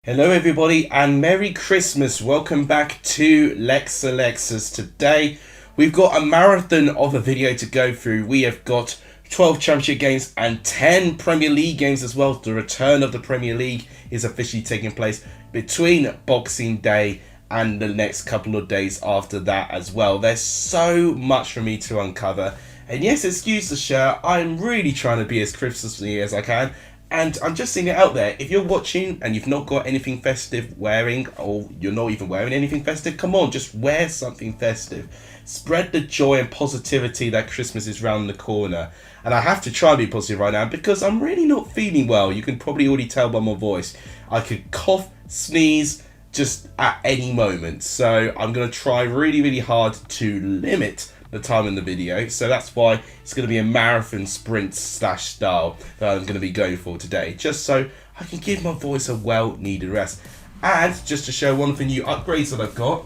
Hello everybody and Merry Christmas. Welcome back to Lexalexus. Today we've got a marathon of a video to go through. We have got 12 Championship games and 10 Premier League games as well. The return of the Premier League is officially taking place between Boxing Day and the next couple of days after that as well. There's so much for me to uncover. And yes, excuse the shirt, I'm really trying to be as Christmassy as I can. And I'm just seeing it out there. If you're watching and you've not got anything festive wearing, or you're not even wearing anything festive, come on, just wear something festive. Spread the joy and positivity that Christmas is round the corner. And I have to try and be positive right now because I'm really not feeling well. You can probably already tell by my voice. I could cough, sneeze, just at any moment. So I'm going to try really hard to limit the time in the video, so that's why it's going to be a marathon sprint slash style that I'm going to be going for today, just so I can give my voice a well needed rest. And just to show one of the new upgrades that I've got,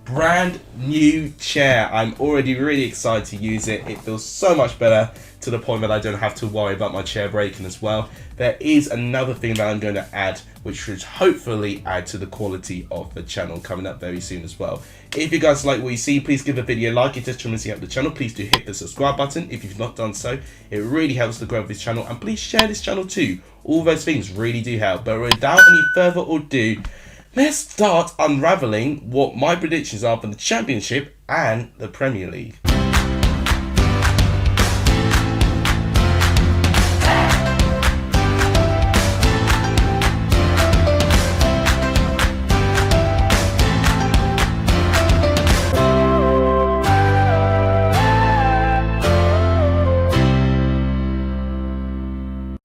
brand new chair. I'm already really excited to use it. It feels so much better, to the point that I don't have to worry about my chair breaking as well. There is another thing that I'm going to add, which should hopefully add to the quality of the channel, coming up very soon as well. If you guys like what you see, please give the video a like. It just tremendously helps the channel. Please do hit the subscribe button if you've not done so. It really helps the growth of this channel, and please share this channel too. All those things really do help. But without any further ado, let's start unraveling what my predictions are for the Championship and the Premier League.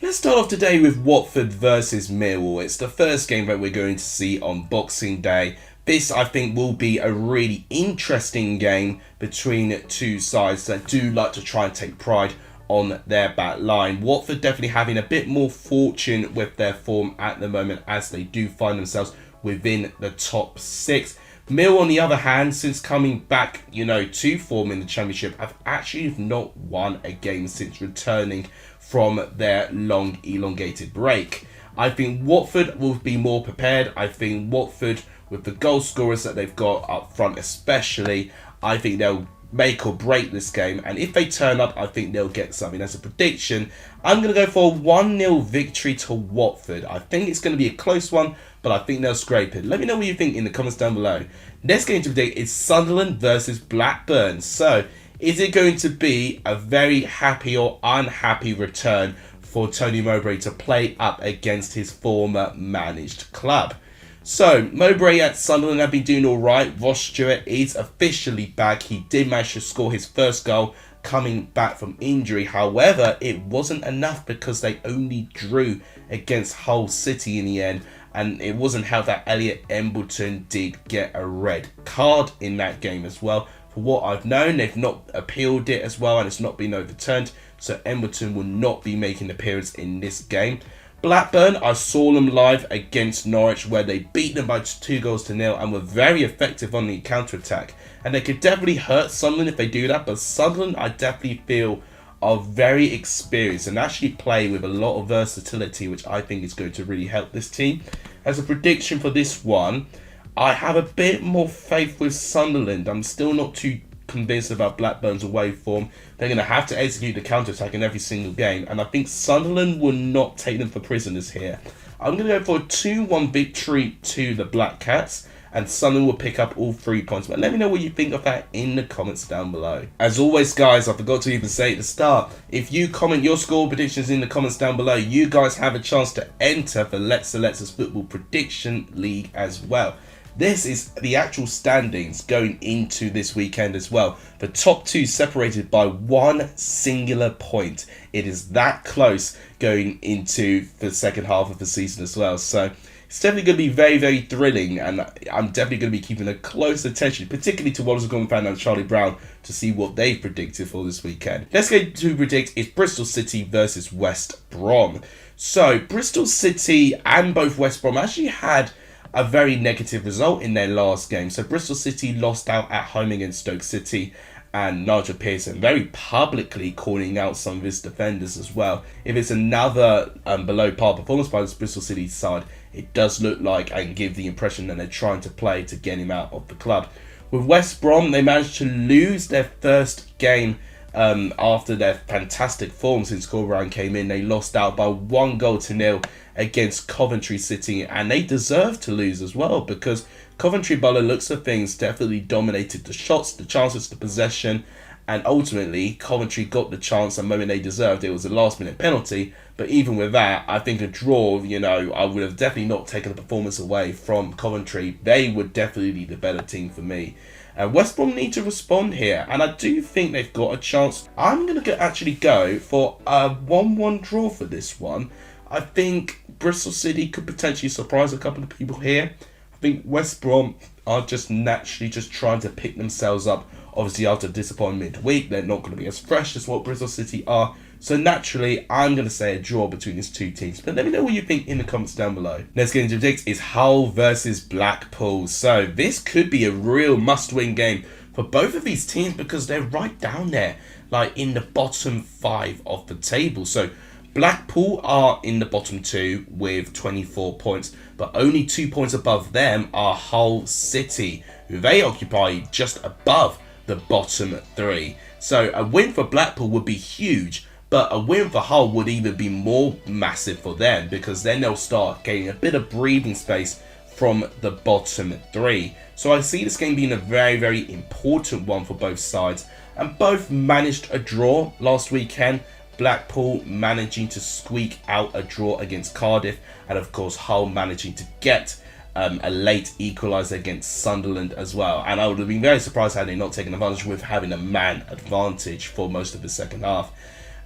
Let's start off today with Watford versus Millwall. It's the first game that we're going to see on Boxing Day. This, I think, will be a really interesting game between two sides that do like to try and take pride on their back line. Watford definitely having a bit more fortune with their form at the moment, as they do find themselves within the top six. Mill, on the other hand, since coming back, to form in the Championship, have actually not won a game since returning from their long elongated break. I think Watford will be more prepared. I think Watford, with the goal scorers that they've got up front especially, I think they'll make or break this game, and if they turn up, I think they'll get something. As a prediction, I'm going to go for a 1-0 victory to Watford. I think it's going to be a close one, but I think they'll scrape it. Let me know what you think in the comments down below. Next game to predict is Sunderland versus Blackburn. So, is it going to be a very happy or unhappy return for Tony Mowbray to play up against his former managed club? So, Mowbray at Sunderland have been doing alright. Ross Stewart is officially back. He did manage to score his first goal coming back from injury. However, it wasn't enough because they only drew against Hull City in the end. And it wasn't helped that Elliot Embleton did get a red card in that game as well. For what I've known, they've not appealed it as well, and it's not been overturned. So Embleton will not be making an appearance in this game. Blackburn, I saw them live against Norwich, where they beat them by 2-0 and were very effective on the counter-attack. And they could definitely hurt Sunderland if they do that, but Sunderland, I definitely feel, are very experienced and actually play with a lot of versatility, which I think is going to really help this team. As a prediction for this one, I have a bit more faith with Sunderland. I'm still not too convinced about Blackburn's away form. They're going to have to execute the counter-attack in every single game, and I think Sunderland will not take them for prisoners here. I'm going to go for a 2-1 victory to the Black Cats, and Sunderland will pick up all 3 points. But let me know what you think of that in the comments down below. As always, guys, I forgot to even say at the start, if you comment your score predictions in the comments down below, you guys have a chance to enter for Lexalexus Football Prediction League as well. This is the actual standings going into this weekend as well. The top two separated by one singular point. It is that close going into the second half of the season as well. So it's definitely going to be very thrilling, and I'm definitely going to be keeping a close attention, particularly to Wallace fan and Charlie Brown, to see what they've predicted for this weekend. Let's go to predict is Bristol City versus West Brom. So Bristol City and both West Brom actually had a very negative result in their last game. So Bristol City lost out at home against Stoke City, and Nigel Pearson very publicly calling out some of his defenders as well. If it's another below par performance by this Bristol City side, it does look like and give the impression that they're trying to play to get him out of the club. With West Brom, they managed to lose their first game after their fantastic form since Corberan came in. They lost out by 1-0 against Coventry City, and they deserve to lose as well, because Coventry, by the looks of things, definitely dominated the shots, the chances, the possession, and ultimately Coventry got the chance the moment they deserved. It was a last-minute penalty, but even with that, I think a draw, I would have definitely not taken the performance away from Coventry. They would definitely be the better team for me. West Brom need to respond here, and I do think they've got a chance. I'm going to actually go for a 1-1 draw for this one. I think Bristol City could potentially surprise a couple of people here. I think West Brom are just naturally just trying to pick themselves up. Obviously, after disappointment midweek, they're not going to be as fresh as what Bristol City are. So naturally, I'm going to say a draw between these two teams. But let me know what you think in the comments down below. Let's get into predicts is Hull versus Blackpool. So this could be a real must-win game for both of these teams, because they're right down there, like in the bottom 5 of the table. So Blackpool are in the bottom 2 with 24 points, but only 2 points above them are Hull City, who they occupy just above the bottom 3. So a win for Blackpool would be huge, but a win for Hull would even be more massive for them, because then they'll start getting a bit of breathing space from the bottom 3. So I see this game being a very, very important one for both sides, and both managed a draw last weekend. Blackpool managing to squeak out a draw against Cardiff, and of course Hull managing to get a late equaliser against Sunderland as well. And I would have been very surprised had they not taken advantage with having a man advantage for most of the second half.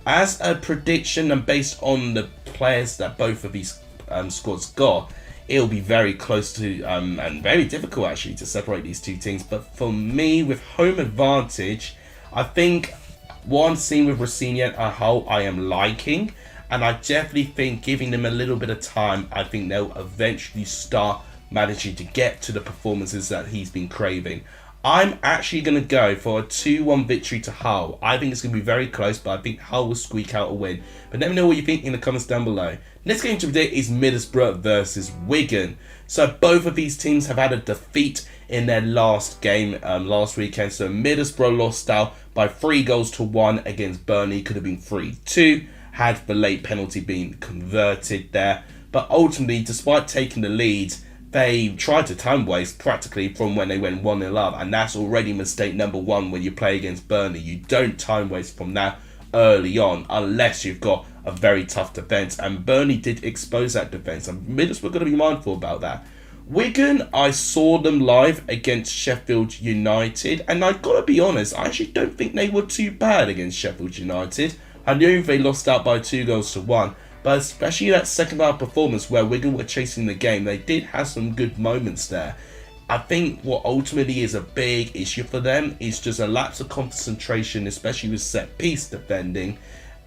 As a prediction, and based on the players that both of these squads got, it'll be very close to and very difficult actually to separate these two teams. But for me, with home advantage, I think what I'm seeing with Rossini and Hull I am liking, and I definitely think giving them a little bit of time, I think they'll eventually start managing to get to the performances that he's been craving. I'm actually going to go for a 2-1 victory to Hull. I think it's going to be very close, but I think Hull will squeak out a win. But let me know what you think in the comments down below. Next game to predict is Middlesbrough versus Wigan. So both of these teams have had a defeat in their last game last weekend. So Middlesbrough lost out by 3-1 against Burnley. Could have been 3-2 had the late penalty been converted there. But ultimately, despite taking the lead, they tried to time waste practically from when they went 1-0 up, and that's already mistake number 1 when you play against Burnley. You don't time waste from that early on unless you've got a very tough defence, and Burnley did expose that defence, and Middlesbrough got to be mindful about that. Wigan, I saw them live against Sheffield United, and I've got to be honest, I actually don't think they were too bad against Sheffield United. I knew they lost out by 2-1, but especially that second half performance where Wigan were chasing the game, they did have some good moments there. I think what ultimately is a big issue for them is just a lapse of concentration, especially with set piece defending,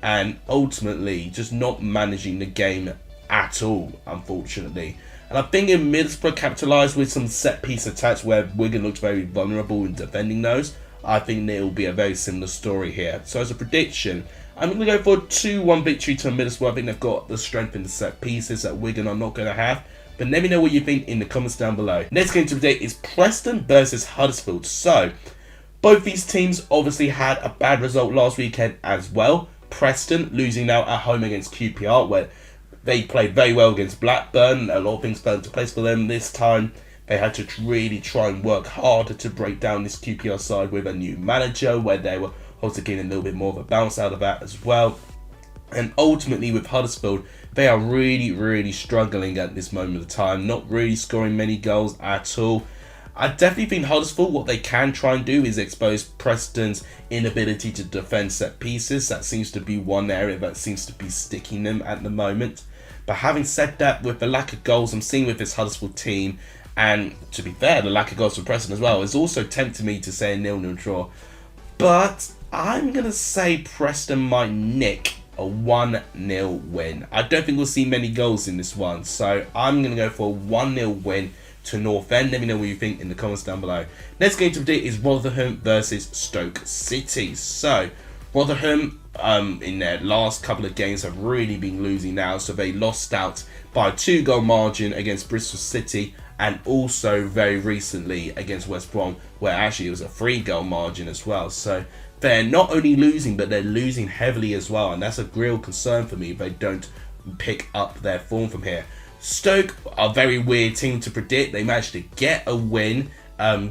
and ultimately just not managing the game at all, unfortunately. And I think if Middlesbrough capitalised with some set piece attacks where Wigan looked very vulnerable in defending those, I think it will be a very similar story here. So as a prediction, I'm going to go for a 2-1 victory to Middlesbrough. I think they've got the strength in the set pieces that Wigan are not going to have. But let me know what you think in the comments down below. Next game to predict is Preston versus Huddersfield. So, both these teams obviously had a bad result last weekend as well. Preston losing out at home against QPR, where they played very well against Blackburn. A lot of things fell into place for them this time. They had to really try and work harder to break down this QPR side with a new manager, where they were also getting a little bit more of a bounce out of that as well. And ultimately with Huddersfield, they are really, really struggling at this moment of time, not really scoring many goals at all. I definitely think Huddersfield, what they can try and do is expose Preston's inability to defend set pieces. That seems to be one area that seems to be sticking them at the moment. But having said that, with the lack of goals I'm seeing with this Huddersfield team, and to be fair, the lack of goals from Preston as well, is also tempting me to say a 0-0 draw. But I'm going to say Preston might nick a 1-0 win. I don't think we'll see many goals in this one, so I'm going to go for a 1-0 win to North End. Let me know what you think in the comments down below. Next game today is Rotherham versus Stoke City. So Rotherham in their last couple of games have really been losing now. So they lost out by a 2-goal margin against Bristol City, and also very recently against West Brom, where actually it was a 3-goal margin as well. So they're not only losing, but they're losing heavily as well, and that's a real concern for me if they don't pick up their form from here. Stoke are a very weird team to predict. They managed to get a win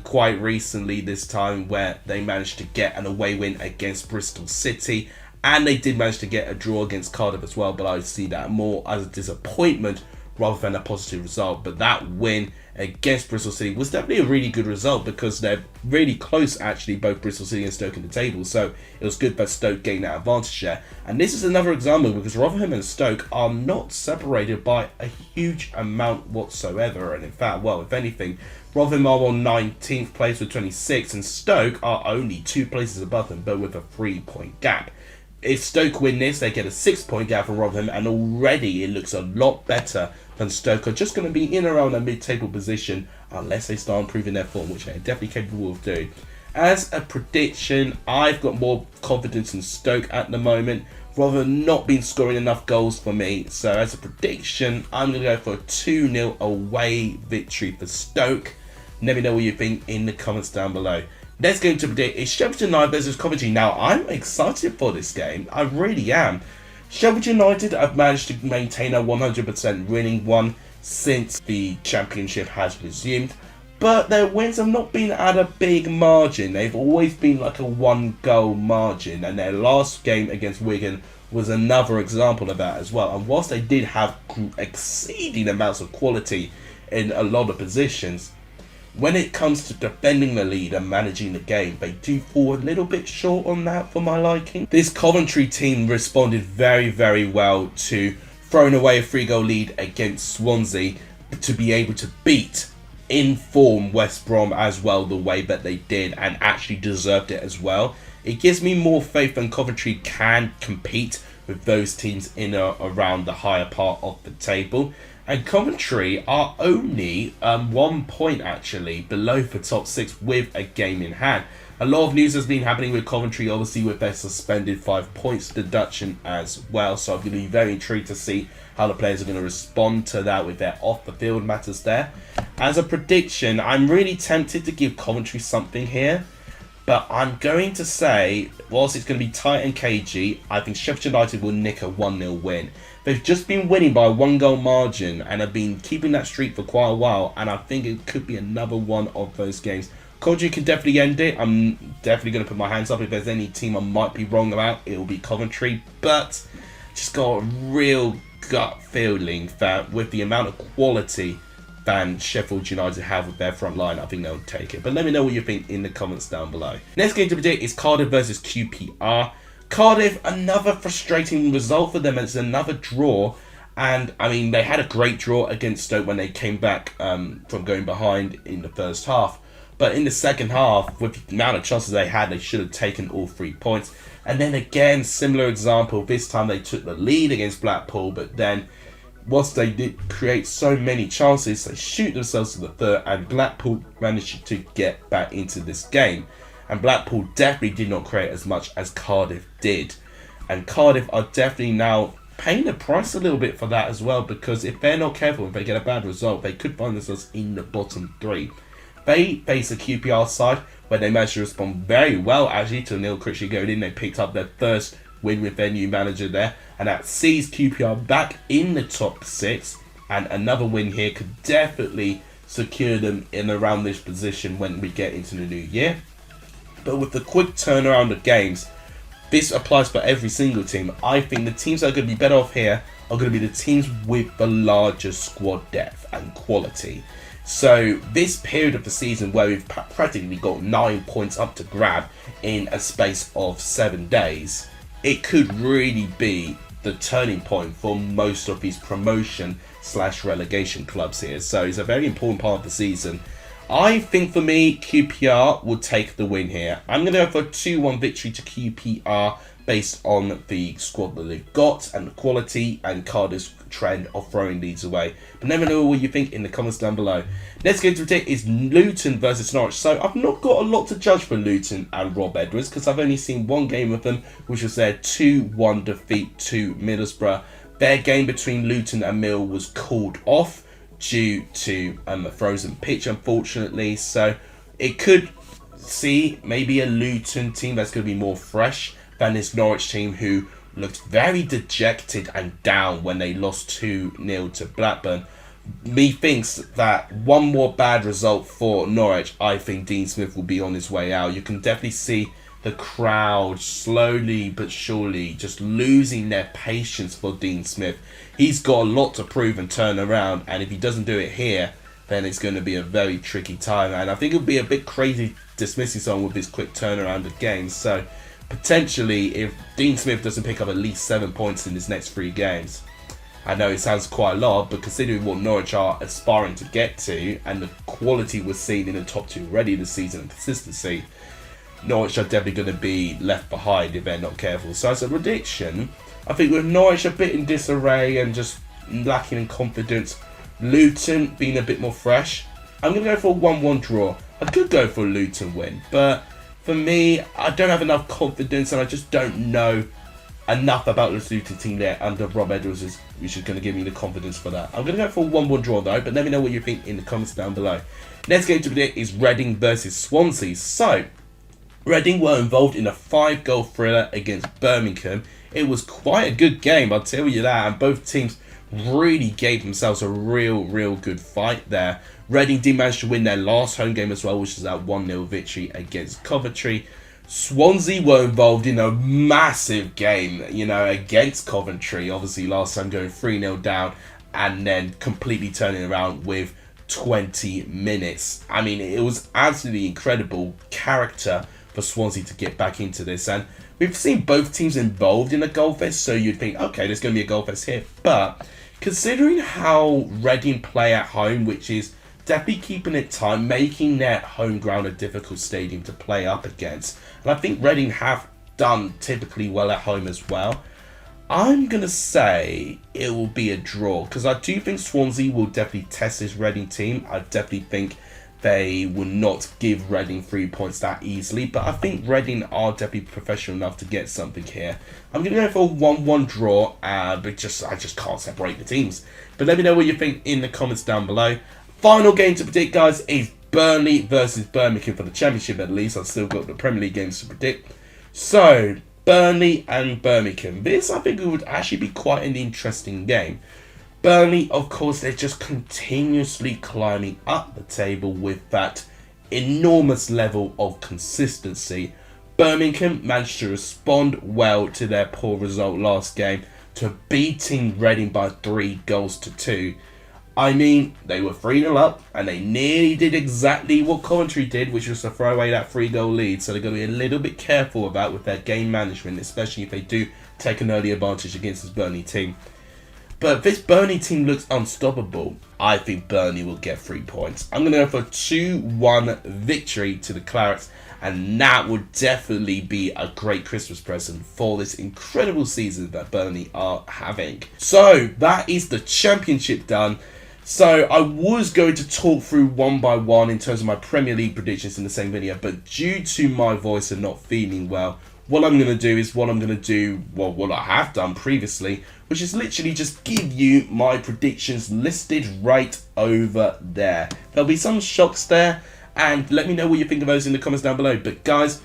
quite recently this time, where they managed to get an away win against Bristol City, and they did manage to get a draw against Cardiff as well, but I see that more as a disappointment rather than a positive result. But that win against Bristol City was definitely a really good result, because they're really close actually, both Bristol City and Stoke in the table, so it was good that Stoke gained that advantage there. And this is another example, because Rotherham and Stoke are not separated by a huge amount whatsoever, and in fact, well, if anything, Rotherham are on 19th place with 26, and Stoke are only 2 places above them, but with a 3-point gap. If Stoke win this, they get a 6-point gap from Rotherham, and already it looks a lot better than Stoke are just going to be in around a mid-table position, unless they start improving their form, which they're definitely capable of doing. As a prediction, I've got more confidence in Stoke at the moment, rather than not been scoring enough goals for me. So as a prediction, I'm going to go for a 2-0 away victory for Stoke. Let me know what you think in the comments down below. Next game to predict is Sheff Utd versus Coventry. Now, I'm excited for this game. I really am. Sheff Utd have managed to maintain a 100% winning one since the championship has resumed, but their wins have not been at a big margin. They've always been like a 1-goal margin, and their last game against Wigan was another example of that as well. And whilst they did have exceeding amounts of quality in a lot of positions, when it comes to defending the lead and managing the game, they do fall a little bit short on that for my liking. This Coventry team responded very, very well to throwing away a 3-goal lead against Swansea to be able to beat in form West Brom as well the way that they did, and actually deserved it as well. It gives me more faith that Coventry can compete with those teams in around the higher part of the table. And Coventry are only 1 point actually below the top 6 with a game in hand. A lot of news has been happening with Coventry, obviously with their suspended 5 points deduction as well. So I'm going to be very intrigued to see how the players are going to respond to that with their off the field matters there. As a prediction, I'm really tempted to give Coventry something here, but I'm going to say, whilst it's going to be tight and cagey, I think Sheff Utd will nick a 1-0 win. They've just been winning by a 1-goal margin and have been keeping that streak for quite a while, and I think it could be another one of those games. Coventry can definitely end it. I'm definitely going to put my hands up. If there's any team I might be wrong about, it will be Coventry, but just got a real gut feeling that with the amount of quality than Sheffield United have with their front line, I think they'll take it. But let me know what you think in the comments down below. Next game to predict is Cardiff versus QPR. Cardiff, another frustrating result for them. It's another draw. And, I mean, they had a great draw against Stoke when they came back from going behind in the first half. But in the second half, with the amount of chances they had, they should have taken all 3 points. And then again, similar example. This time they took the lead against Blackpool, but then whilst they did create so many chances, they shoot themselves to the third, and Blackpool managed to get back into this game. And Blackpool definitely did not create as much as Cardiff did. And Cardiff are definitely now paying the price a little bit for that as well, because if they're not careful, if they get a bad result, they could find themselves in the bottom 3. They face a QPR side where they managed to respond very well actually to Neil Critchley going in. They picked up their first win with their new manager there, and that sees QPR back in the top 6, and another win here could definitely secure them in around this position when we get into the new year. But with the quick turnaround of games, this applies for every single team. I think the teams that are going to be better off here are going to be the teams with the larger squad depth and quality. So this period of the season where we've practically got 9 points up to grab in a space of 7 days, it could really be the turning point for most of these promotion/relegation clubs here. So it's a very important part of the season. I think for me, QPR will take the win here. I'm going to go for a 2-1 victory to QPR based on the squad that they've got and the quality, and Cardiff's trend of throwing leads away. But never know what you think in the comments down below. Next game to predict is Luton versus Norwich. So I've not got a lot to judge for Luton and Rob Edwards because I've only seen one game of them, which was their 2-1 defeat to Middlesbrough. Their game between Luton and Mill was called off due to a frozen pitch, unfortunately. So it could see maybe a Luton team that's going to be more fresh than this Norwich team, who looked very dejected and down when they lost 2-0 to Blackburn. Me thinks that one more bad result for Norwich, I think Dean Smith will be on his way out. You can definitely see the crowd slowly but surely just losing their patience for Dean Smith. He's got a lot to prove and turn around, and if he doesn't do it here, then it's going to be a very tricky time. And I think it would be a bit crazy dismissing someone with this quick turnaround of games. So potentially, if Dean Smith doesn't pick up at least 7 points in his next 3 games, I know it sounds quite a lot, but considering what Norwich are aspiring to get to and the quality we're seeing in the top 2 already this season and consistency, Norwich are definitely going to be left behind if they're not careful. So as a prediction, I think with Norwich a bit in disarray and just lacking in confidence, Luton being a bit more fresh, I'm going to go for a 1-1 draw. I could go for a Luton win, but for me, I don't have enough confidence and I just don't know enough about this Luton team there under Rob Edwards, which is going to give me the confidence for that. I'm going to go for a 1-1 draw though, but let me know what you think in the comments down below. Next game to predict is Reading versus Swansea. So, Reading were involved in a 5-goal thriller against Birmingham. It was quite a good game, I'll tell you that, and both teams really gave themselves a real good fight there. Reading did manage to win their last home game as well, which is that 1-0 victory against Coventry. Swansea were involved in a massive game, against Coventry. Obviously, last time going 3-0 down and then completely turning around with 20 minutes. I mean, it was absolutely incredible character for Swansea to get back into this. And we've seen both teams involved in a goal fest, so you'd think, okay, there's going to be a goal fest here. But considering how Reading play at home, which is definitely keeping it tight, making their home ground a difficult stadium to play up against, and I think Reading have done typically well at home as well, I'm going to say it will be a draw, because I do think Swansea will definitely test this Reading team. I definitely think they will not give Reading 3 points that easily, but I think Reading are definitely professional enough to get something here. I'm going to go for a 1-1 draw, but I just can't separate the teams. But let me know what you think in the comments down below. Final game to predict, guys, is Burnley versus Birmingham for the Championship at least. I've still got the Premier League games to predict. So, Burnley and Birmingham. This, I think, would actually be quite an interesting game. Burnley, of course, they're just continuously climbing up the table with that enormous level of consistency. Birmingham managed to respond well to their poor result last game to beating Reading by 3-2. I mean, they were 3-0 up and they nearly did exactly what Coventry did, which was to throw away that 3-goal lead. So they're going to be a little bit careful about with their game management, especially if they do take an early advantage against this Burnley team. But if this Burnley team looks unstoppable, I think Burnley will get 3 points. I'm going to go for a 2-1 victory to the Clarets, and that would definitely be a great Christmas present for this incredible season that Burnley are having. So that is the Championship done. So I was going to talk through one by one in terms of my Premier League predictions in the same video, but due to my voice and not feeling well, what I'm going to do is what I have done previously, which is literally just give you my predictions listed right over there. There'll be some shocks there, and let me know what you think of those in the comments down below. But guys,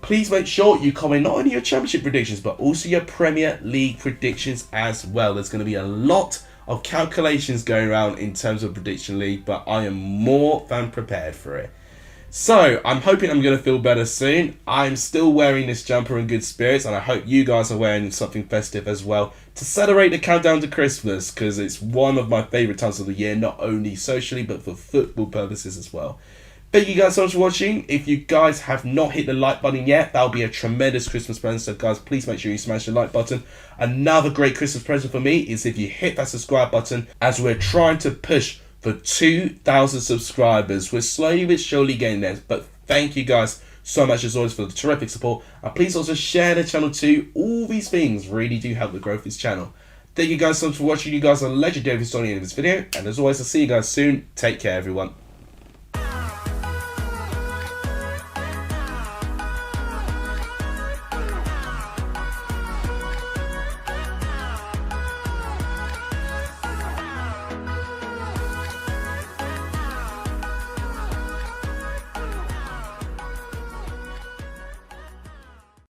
please make sure you comment not only your Championship predictions, but also your Premier League predictions as well. There's going to be a lot of calculations going around in terms of Prediction League, but I am more than prepared for it. So, I'm hoping I'm going to feel better soon. I'm still wearing this jumper in good spirits, and I hope you guys are wearing something festive as well to celebrate the countdown to Christmas, because it's one of my favourite times of the year, not only socially, but for football purposes as well. Thank you guys so much for watching. If you guys have not hit the like button yet, that'll be a tremendous Christmas present. So guys, please make sure you smash the like button. Another great Christmas present for me is if you hit that subscribe button, as we're trying to push for 2,000 subscribers. We're slowly but surely getting there. But thank you guys so much as always for the terrific support. And please also share the channel too. All these things really do help the growth of this channel. Thank you guys so much for watching. You guys are legendary if you saw the end of this video. And as always, I'll see you guys soon. Take care, everyone.